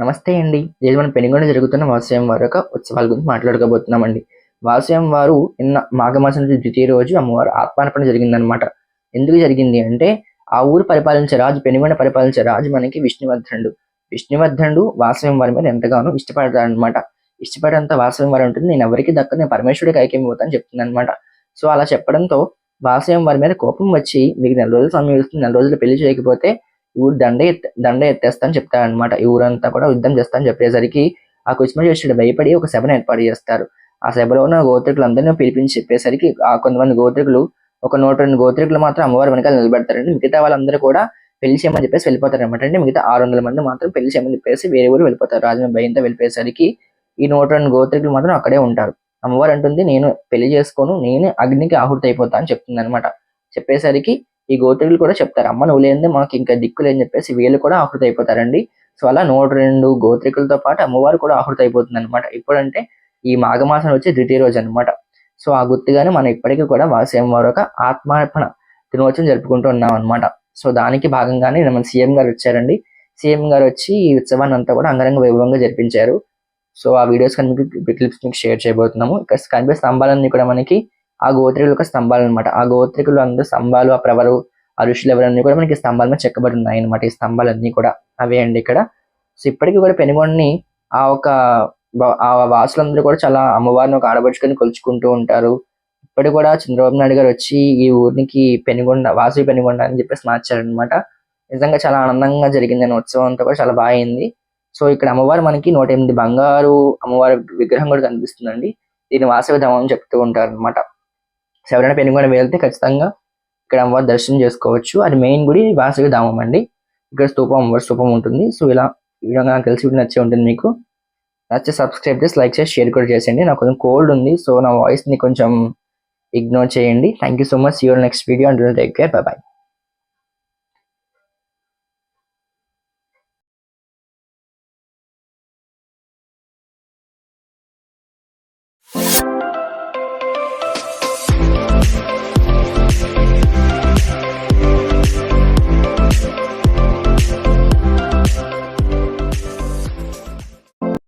నమస్తే అండి. ఈరోజు మనం పెనుగొండ జరుగుతున్న వాసవ్యం వారి యొక్క ఉత్సవాల గురించి మాట్లాడుకోబోతున్నామండి. వాసవ్యం వారు నిన్న మాఘమాసం ద్వితీయ రోజు అమ్మవారు ఆత్మార్పణ జరిగిందనమాట. ఎందుకు జరిగింది అంటే, ఆ ఊరు పరిపాలించే రాజు, పెనుగొండ పరిపాలించే రాజు మనకి విష్ణువర్ధనుడు. విష్ణువర్ధనుడు వాసవ్యం వారి మీద ఎంతగానో ఇష్టపడతాడనమాట. ఇష్టపడేంత వాసవ్యం వారు ఉంటుంది, నేను ఎవరికి దక్కను, నేను పరమేశ్వరుడికి ఐక్యమైపోతాను చెప్తుందనమాట. సో అలా చెప్పడంతో వాసవ్యం వారి మీద కోపం వచ్చి, మీకు 4 రోజులు సమయం ఇస్తుంది, 4 రోజులు పెళ్లి చేయకపోతే ఊరు దండ ఎత్తేస్తా అని చెప్తాడనమాట. ఈ ఊరంతా కూడా యుద్ధం చేస్తా అని చెప్పేసరికి ఆ కుసుమచేష్టుడు భయపడి ఒక సభను ఏర్పాటు చేస్తారు. ఆ సభలో ఉన్న గోత్రికులందరినీ పిలిపించి చెప్పేసరికి ఆ కొంతమంది గోత్రికులు, ఒక 102 గోత్రికులు మాత్రం అమ్మవారి వెనకాల నిలబెడతారండి. మిగతా వాళ్ళందరూ కూడా పెళ్లి చేయమని చెప్పేసి వెళ్ళిపోతారనమాట. అంటే మిగతా 600 మంది మాత్రం పెళ్లి చేయమని చెప్పేసి వేరే ఊరు వెళ్ళిపోతారు. రాజు భయంతో వెళ్ళిపోయేసరికి ఈ 102 గోత్రికులు మాత్రం అక్కడే ఉంటారు. అమ్మవారు అంటుంది, నేను పెళ్లి చేసుకోను, నేను అగ్నికి ఆహుతి అయిపోతా అని చెప్తుంది అనమాట. చెప్పేసరికి ఈ గోత్రికులు కూడా చెప్తారు, అమ్మ నువ్వు లేనిదే మాకు ఇంకా దిక్కు లేని చెప్పేసి వీళ్ళు కూడా ఆహుతి అయిపోతారండి. సో అలా 102 గోత్రికులతో పాటు అమ్మవారు కూడా ఆహుతి అయిపోతుంది అనమాట. ఇప్పుడంటే ఈ మాఘమాసం వచ్చి ద్వితీయ రోజు అనమాట. సో ఆ గుర్తుగానే మనం ఇప్పటికీ కూడా వాసవ్యం వారి యొక్క ఆత్మార్పణ దినోత్సవం జరుపుకుంటూ ఉన్నాం అనమాట. సో దానికి భాగంగానే మన సీఎం గారు వచ్చారండి. సీఎం గారు వచ్చి ఈ ఉత్సవాన్ని అంతా కూడా అంగరంగ వైభవంగా జరిపించారు. సో ఆ వీడియోస్ క్లిప్స్ మీకు షేర్ చేయబోతున్నాము. ఇక్కడ కనిపే స్తంభాలన్నీ కూడా మనకి ఆ గోత్రికుల యొక్క స్తంభాలు అనమాట. ఆ గోత్రికులు అందరూ స్తంభాలు, ఆ ప్రవరు, ఆ ఋషులు ఎవరన్నీ కూడా మనకి స్తంభాల మీద చెక్కబడి ఉన్నాయి అనమాట. ఈ స్తంభాలన్నీ కూడా అవే అండి ఇక్కడ. సో ఇప్పటికీ కూడా పెనుగొండని ఆ ఒక ఆ వాసులందరూ కూడా చాలా అమ్మవారిని ఒక ఆడబడుచుకొని కొలుచుకుంటూ ఉంటారు. ఇప్పటికి కూడా చంద్రబాబు నాయుడు గారు వచ్చి ఈ ఊరికి పెనుగొండ, వాసవి పెనుగొండ అని చెప్పేసి మార్చారనమాట. నిజంగా చాలా ఆనందంగా జరిగింది. ఉత్సవం అంతా కూడా చాలా బాగా అయింది. సో ఇక్కడ అమ్మవారు మనకి 108 బంగారు అమ్మవారి విగ్రహం కూడా కనిపిస్తుందండి. దీన్ని వాసవి ధామం అని చెప్తూ ఉంటారు అనమాట. సో ఎవరైనా పెనుగొండ వెళ్తే ఖచ్చితంగా ఇక్కడ అమ్మవారి దర్శనం చేసుకోవచ్చు. అది మెయిన్ గుడి వాసవి ధామం అండి. ఇక్కడ స్తూపం, అమ్మవారి స్తూపం ఉంటుంది. సో ఇలా ఈ విధంగా నాకు తెలిసి నచ్చే ఉంటుంది. మీకు నచ్చితే సబ్స్క్రైబ్ చేసి, లైక్ చేసి, షేర్ కూడా చేసేయండి. నాకు కొంచెం కోల్డ్ ఉంది, సో నా వాయిస్ని కొంచెం ఇగ్నోర్ చేయండి. Thank you so much. See you next video. Until take care. Bye by.